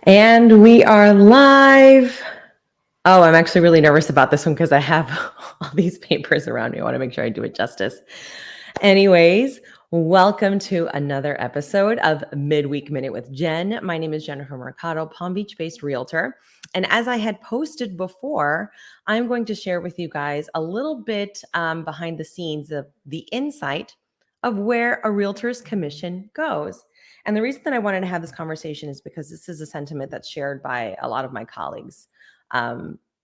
And we are live. Oh, I'm actually really nervous about this one because I have all these papers around me. I want to make sure I do it justice. Anyways, welcome to another episode of Midweek Minute with Jen. My name is Jennifer Mercado, Palm Beach-based realtor. And as I had posted before, I'm going to share with you guys a little bit behind the scenes of the insight of where a realtor's commission goes. And the reason that I wanted to have this conversation is because this is a sentiment that's shared by a lot of my colleagues.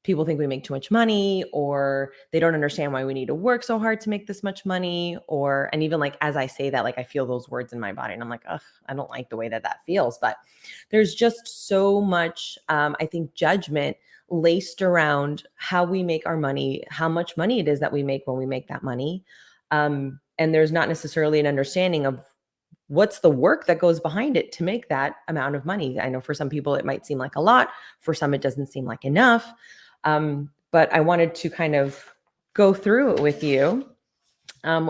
People think we make too much money, or they don't understand why we need to work so hard to make this much money. And even like, as I say that, like I feel those words in my body and I'm like, ugh, I don't like the way that feels. But there's just so much, I think, judgment laced around how we make our money, how much money it is that we make when we make that money. And there's not necessarily an understanding of what's the work that goes behind it to make that amount of money. I know for some people it might seem like a lot, for some it doesn't seem like enough. But I wanted to kind of go through it with you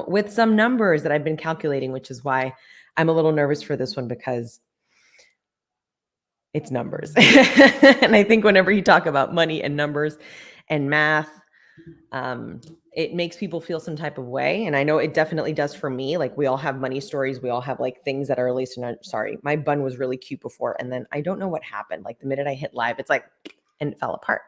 with some numbers that I've been calculating, which is why I'm a little nervous for this one, because it's numbers. And I think whenever you talk about money and numbers and math, it makes people feel some type of way. And I know it definitely does for me. Like, we all have money stories. We all have like things that are at least sorry, my bun was really cute before. And then I don't know what happened. Like the minute I hit live, it's like, and it fell apart.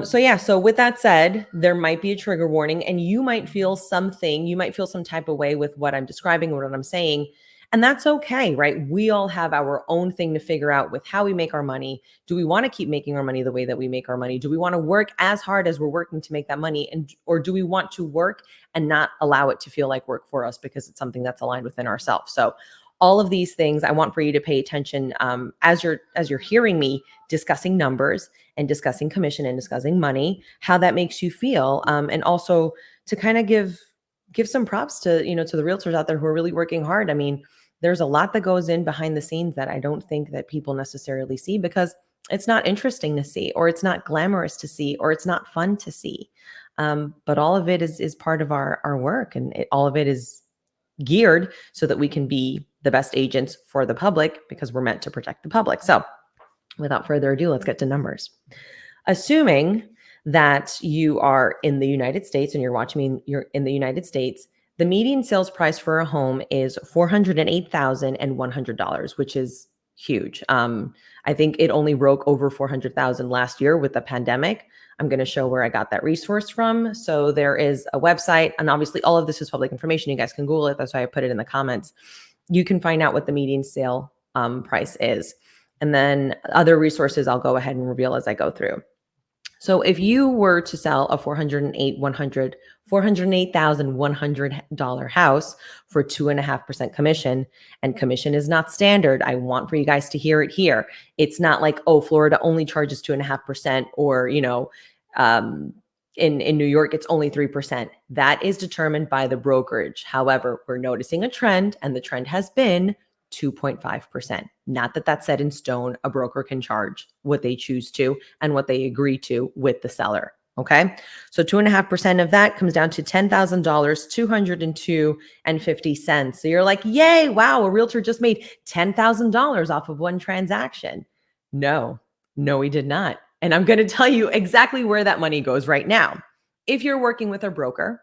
So with that said, there might be a trigger warning and you might feel something, you might feel some type of way with what I'm describing, what I'm saying. And that's okay, right? We all have our own thing to figure out with how we make our money. Do we want to keep making our money the way that we make our money? Do we want to work as hard as we're working to make that money? Or do we want to work and not allow it to feel like work for us because it's something that's aligned within ourselves? So all of these things I want for you to pay attention as you're hearing me discussing numbers and discussing commission and discussing money, how that makes you feel, and also to kind of give some props to to the realtors out there who are really working hard. I mean, there's a lot that goes in behind the scenes that I don't think that people necessarily see, because it's not interesting to see, or it's not glamorous to see, or it's not fun to see. But all of it is part of our work, and all of it is geared so that we can be the best agents for the public, because we're meant to protect the public. So without further ado, let's get to numbers. Assuming that you are in the United States and you're watching me, you're in the United States, the median sales price for a home is $408,100, which is huge. I think it only broke over 400,000 last year with the pandemic. I'm going to show where I got that resource from. So there is a website, and obviously all of this is public information. You guys can Google it. That's why I put it in the comments. You can find out what the median sale price is. And then other resources I'll go ahead and reveal as I go through. So if you were to sell a $408,100 house for 2.5% commission, and commission is not standard, I want for you guys to hear it here. It's not like, oh, Florida only charges 2.5%, or, in New York, it's only 3%. That is determined by the brokerage. However, we're noticing a trend, and the trend has been 2.5%. Not that that's set in stone. A broker can charge what they choose to and what they agree to with the seller. Okay. So 2.5% of that comes down to $10,000, $202.50. So you're like, yay, wow, a realtor just made $10,000 off of one transaction. No, we did not. And I'm going to tell you exactly where that money goes right now. If you're working with a broker,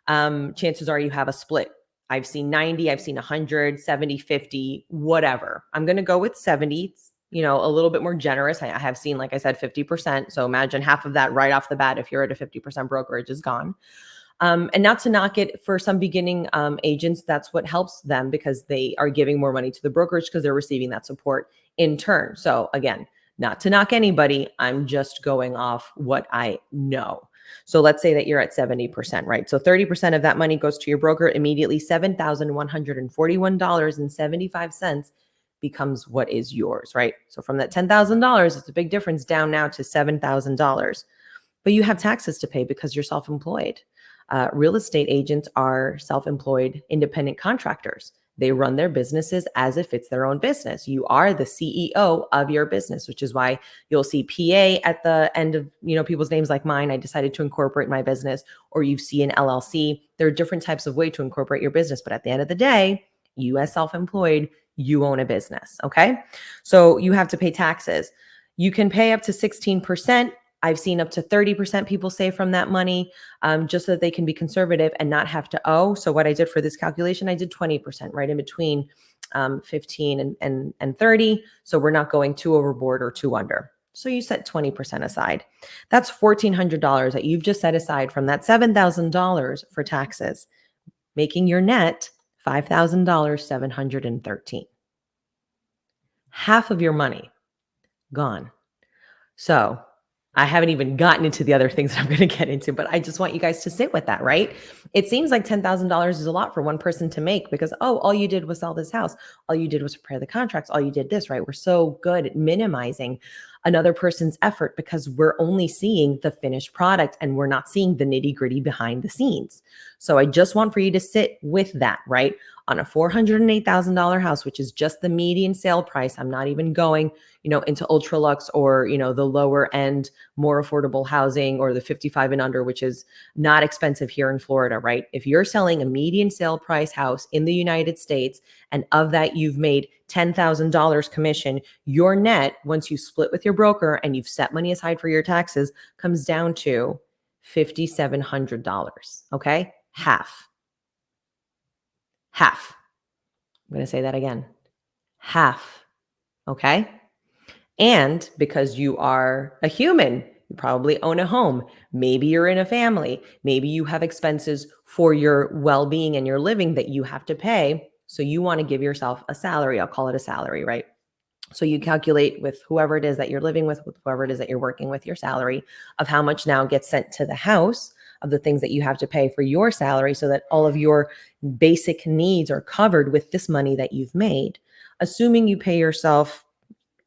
chances are you have a split. I've seen 90, I've seen 100, 70, 50, whatever. I'm going to go with 70, a little bit more generous. I have seen, like I said, 50%. So imagine half of that right off the bat. If you're at a 50% brokerage, is gone. And not to knock it, for some beginning agents, that's what helps them, because they are giving more money to the brokerage because they're receiving that support in turn. So again, not to knock anybody, I'm just going off what I know. So let's say that you're at 70%, right? So 30% of that money goes to your broker immediately. $7,141.75 becomes what is yours, right? So from that $10,000, it's a big difference down now to $7,000. But you have taxes to pay because you're self-employed. Real estate agents are self-employed independent contractors. They run their businesses as if it's their own business. You are the CEO of your business, which is why you'll see PA at the end of, people's names like mine. I decided to incorporate my business, or you see an LLC. There are different types of way to incorporate your business. But at the end of the day, You as self-employed, you own a business, okay? So you have to pay taxes. You can pay up to 16%. I've seen up to 30% people save from that money, just so that they can be conservative and not have to owe. So what I did for this calculation, I did 20%, right in between 15 and 30. So we're not going too overboard or too under. So you set 20% aside. That's $1,400 that you've just set aside from that $7,000 for taxes, making your net $5,713. Half of your money gone. So I haven't even gotten into the other things that I'm going to get into, but I just want you guys to sit with that, right? It seems like $10,000 is a lot for one person to make because, oh, all you did was sell this house. All you did was prepare the contracts. All you did this, right? We're so good at minimizing another person's effort because we're only seeing the finished product and we're not seeing the nitty gritty behind the scenes. So I just want for you to sit with that, right? On a $408,000 house, which is just the median sale price. I'm not even going, into ultra luxe or, the lower end, more affordable housing or the 55 and under, which is not expensive here in Florida, right? If you're selling a median sale price house in the United States, and of that you've made $10,000 commission, your net, once you split with your broker and you've set money aside for your taxes, comes down to $5,700. Okay. Half. I'm going to say that again. Half. Okay. And because you are a human, you probably own a home. Maybe you're in a family. Maybe you have expenses for your well-being and your living that you have to pay. So you want to give yourself a salary. I'll call it a salary, right? So you calculate with whoever it is that you're living with whoever it is that you're working with, your salary of how much now gets sent to the house of the things that you have to pay for your salary so that all of your basic needs are covered with this money that you've made. Assuming you pay yourself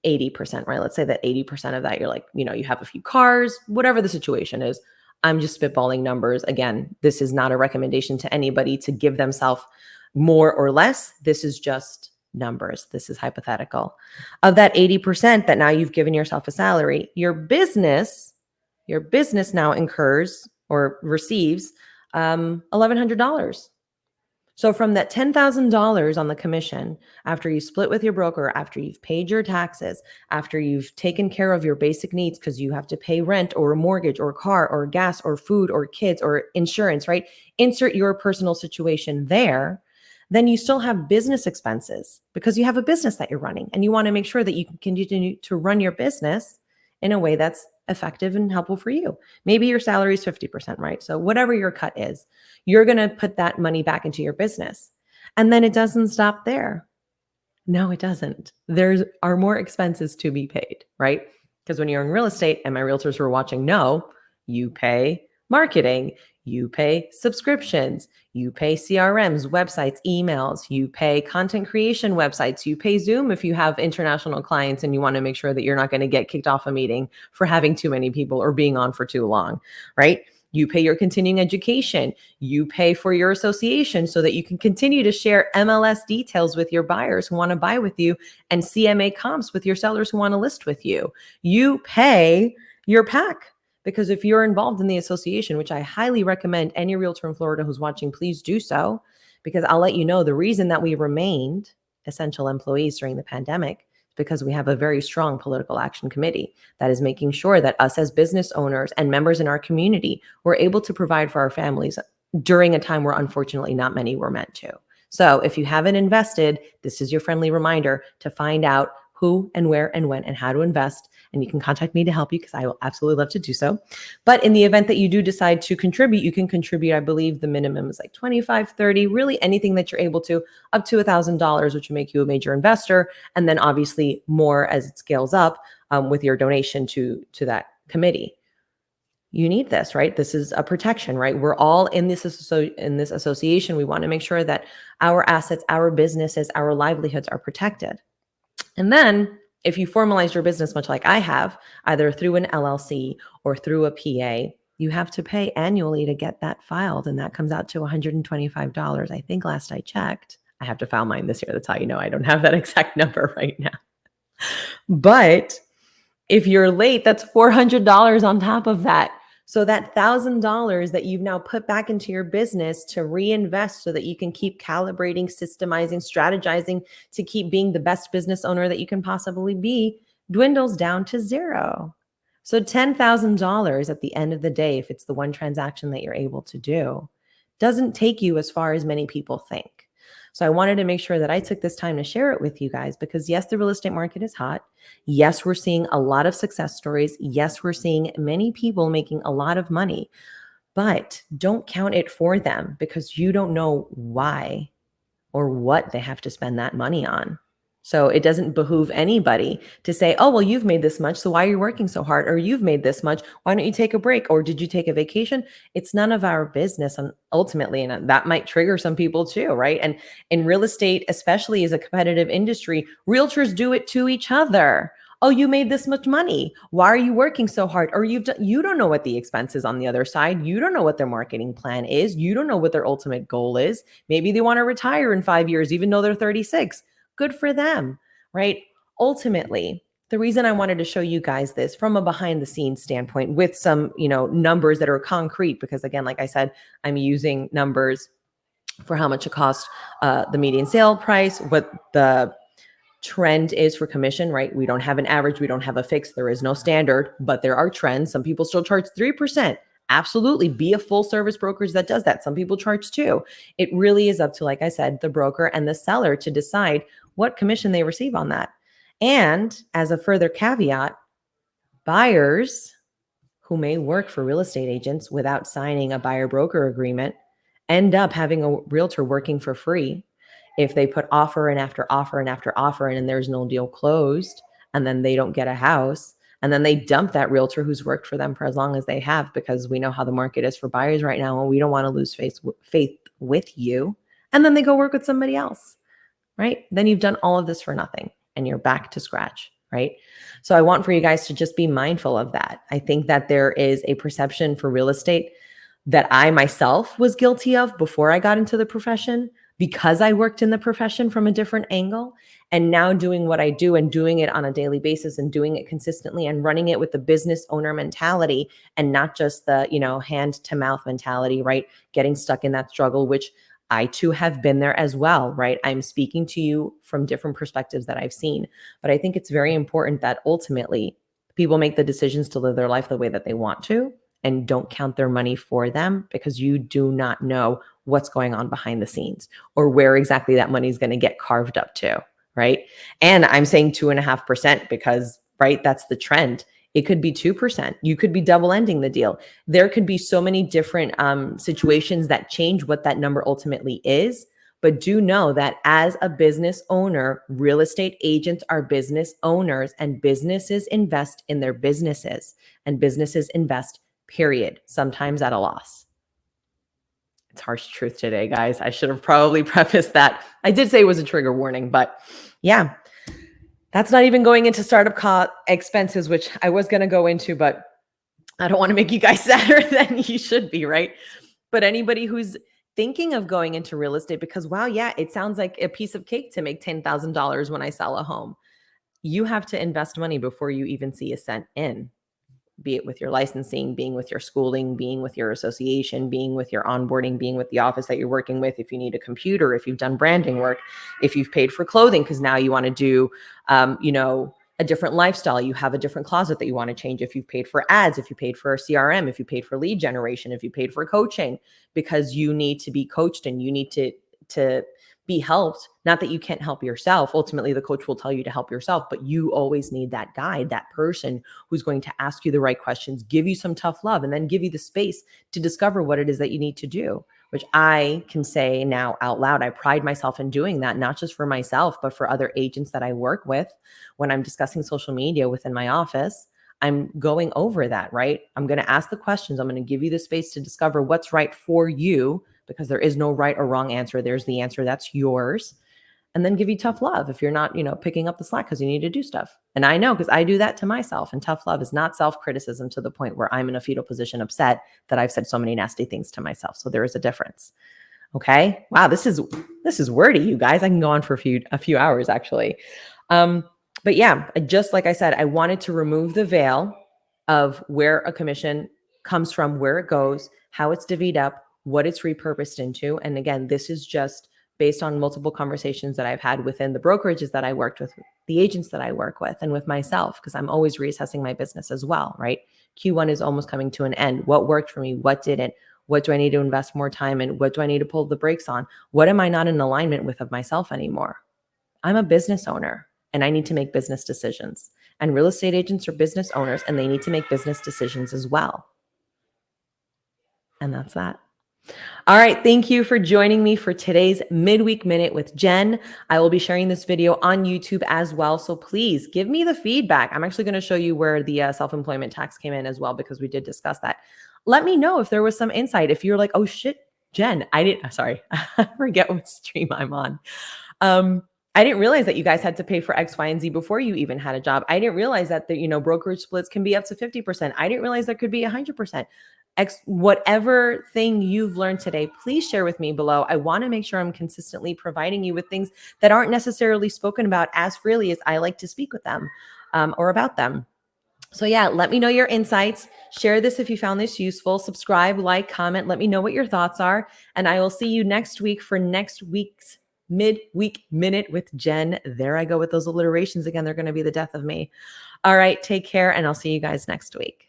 80%, right? Let's say that 80% of that, you're like, you have a few cars, whatever the situation is. I'm just spitballing numbers. Again, this is not a recommendation to anybody to give themselves more or less. This is just numbers. This is hypothetical. Of that 80% that now you've given yourself a salary, your business now incurs or receives $1,100. So from that $10,000 on the commission, after you split with your broker, after you've paid your taxes, after you've taken care of your basic needs because you have to pay rent or a mortgage or a car or gas or food or kids or insurance, right? Insert your personal situation there. Then you still have business expenses because you have a business that you're running and you want to make sure that you can continue to run your business in a way that's effective and helpful for you. Maybe your salary is 50%, right? So whatever your cut is, you're going to put that money back into your business. And then it doesn't stop there. No, it doesn't. There are more expenses to be paid, right? Because when you're in real estate, and my realtors who are watching know, you pay marketing, you pay subscriptions, you pay CRMs, websites, emails, you pay content creation websites, you pay Zoom if you have international clients and you want to make sure that you're not going to get kicked off a meeting for having too many people or being on for too long, right? You pay your continuing education, you pay for your association so that you can continue to share MLS details with your buyers who want to buy with you and CMA comps with your sellers who want to list with you. You pay your PAC. Because if you're involved in the association, which I highly recommend any realtor in Florida who's watching, please do so. Because I'll let you know the reason that we remained essential employees during the pandemic is because we have a very strong political action committee that is making sure that us as business owners and members in our community were able to provide for our families during a time where unfortunately not many were meant to. So if you haven't invested, this is your friendly reminder to find out who and where and when and how to invest. And you can contact me to help you because I will absolutely love to do so. But in the event that you do decide to contribute, you can contribute. I believe the minimum is like 25, 30, really anything that you're able to, up to $1,000, which will make you a major investor. And then obviously more as it scales up with your donation to that committee. You need this, right? This is a protection, right? We're all in this association. We want to make sure that our assets, our businesses, our livelihoods are protected. And then if you formalize your business, much like I have, either through an LLC or through a PA, you have to pay annually to get that filed. And that comes out to $125. I think last I checked, I have to file mine this year. That's how you know I don't have that exact number right now. But if you're late, that's $400 on top of that. So that $1,000 that you've now put back into your business to reinvest so that you can keep calibrating, systemizing, strategizing to keep being the best business owner that you can possibly be dwindles down to zero. So $10,000 at the end of the day, if it's the one transaction that you're able to do, doesn't take you as far as many people think. So I wanted to make sure that I took this time to share it with you guys because yes, the real estate market is hot. Yes, we're seeing a lot of success stories. Yes, we're seeing many people making a lot of money, but don't count it for them because you don't know why or what they have to spend that money on. So it doesn't behoove anybody to say, oh, well, you've made this much, so why are you working so hard? Or you've made this much, why don't you take a break? Or did you take a vacation? It's none of our business. And ultimately, and that might trigger some people too, right? And in real estate, especially as a competitive industry, realtors do it to each other. Oh, you made this much money. Why are you working so hard? Or you don't know what the expense is on the other side. You don't know what their marketing plan is. You don't know what their ultimate goal is. Maybe they want to retire in 5 years, even though they're 36. Good for them, right? Ultimately, the reason I wanted to show you guys this from a behind the scenes standpoint with some, numbers that are concrete, because again, like I said, I'm using numbers for how much it costs, the median sale price, what the trend is for commission, right? We don't have an average. We don't have a fix. There is no standard, but there are trends. Some people still charge 3%. Absolutely. Be a full service brokerage that does that. Some people charge 2. It really is up to, like I said, the broker and the seller to decide what commission they receive on that. And as a further caveat, buyers who may work for real estate agents without signing a buyer broker agreement end up having a realtor working for free if they put offer and after offer and after offer and there's no deal closed, and then they don't get a house, and then they dump that realtor who's worked for them for as long as they have, because we know how the market is for buyers right now and we don't want to lose faith with you, and then they go work with somebody else, right? Then you've done all of this for nothing and you're back to scratch, right? So I want for you guys to just be mindful of that. I think that there is a perception for real estate that I myself was guilty of before I got into the profession, because I worked in the profession from a different angle, and now doing what I do and doing it on a daily basis and doing it consistently and running it with the business owner mentality and not just the, hand to mouth mentality, right? Getting stuck in that struggle, which I too have been there as well, right? I'm speaking to you from different perspectives that I've seen, but I think it's very important that ultimately people make the decisions to live their life the way that they want to, and don't count their money for them, because you do not know what's going on behind the scenes or where exactly that money is going to get carved up to, right? And I'm saying 2.5% because, right, that's the trend. It could be 2%. You could be double ending the deal. There could be so many different situations that change what that number ultimately is. But do know that as a business owner, real estate agents are business owners, and businesses invest in their businesses, and businesses invest, period, sometimes at a loss. It's harsh truth today, guys. I should have probably prefaced that. I did say it was a trigger warning, but yeah, that's not even going into startup expenses, which I was going to go into, but I don't want to make you guys sadder than you should be, right? But anybody who's thinking of going into real estate because, wow, yeah, it sounds like a piece of cake to make $10,000 when I sell a home. You have to invest money before you even see a cent in, be it with your licensing, being with your schooling, being with your association, being with your onboarding, being with the office that you're working with, if you need a computer, if you've done branding work, if you've paid for clothing because now you want to do, a different lifestyle, you have a different closet that you want to change, if you've paid for ads, if you paid for a CRM, if you paid for lead generation, if you paid for coaching, because you need to be coached and you need to be helped. Not that you can't help yourself. Ultimately, the coach will tell you to help yourself, but you always need that guide, that person who's going to ask you the right questions, give you some tough love, and then give you the space to discover what it is that you need to do, which I can say now out loud. I pride myself in doing that, not just for myself, but for other agents that I work with. When I'm discussing social media within my office, I'm going over that, right? I'm going to ask the questions. I'm going to give you the space to discover what's right for you, because there is no right or wrong answer. There's the answer that's yours. And then give you tough love if you're not, picking up the slack because you need to do stuff. And I know, because I do that to myself. And tough love is not self-criticism to the point where I'm in a fetal position upset that I've said so many nasty things to myself. So there is a difference. Okay. Wow. This is wordy, you guys. I can go on for a few hours actually. But yeah, just like I said, I wanted to remove the veil of where a commission comes from where it goes, how it's divvied up, what it's repurposed into. And again, this is just based on multiple conversations that I've had within the brokerages that I worked with, the agents that I work with, and with myself, because I'm always reassessing my business as well, right? Q1 is almost coming to an end. What worked for me? What didn't? What do I need to invest more time in? What do I need to pull the brakes on? What am I not in alignment with of myself anymore? I'm a business owner and I need to make business decisions. And real estate agents are business owners and they need to make business decisions as well. And that's that. All right. Thank you for joining me for today's midweek minute with Jen. I will be sharing this video on YouTube as well. So please give me the feedback. I'm actually going to show you where the self-employment tax came in as well, because we did discuss that. Let me know if there was some insight. If you're like, oh shit, Jen, sorry, I forget what stream I'm on. I didn't realize that you guys had to pay for X, Y, and Z before you even had a job. I didn't realize that the brokerage splits can be up to 50%. I didn't realize that could be 100%. Whatever thing you've learned today, please share with me below. I want to make sure I'm consistently providing you with things that aren't necessarily spoken about as freely as I like to speak with them or about them. So yeah, let me know your insights. Share this if you found this useful. Subscribe, like, comment. Let me know what your thoughts are. And I will see you next week for next week's midweek minute with Jen. There I go with those alliterations again. They're going to be the death of me. All right, take care, and I'll see you guys next week.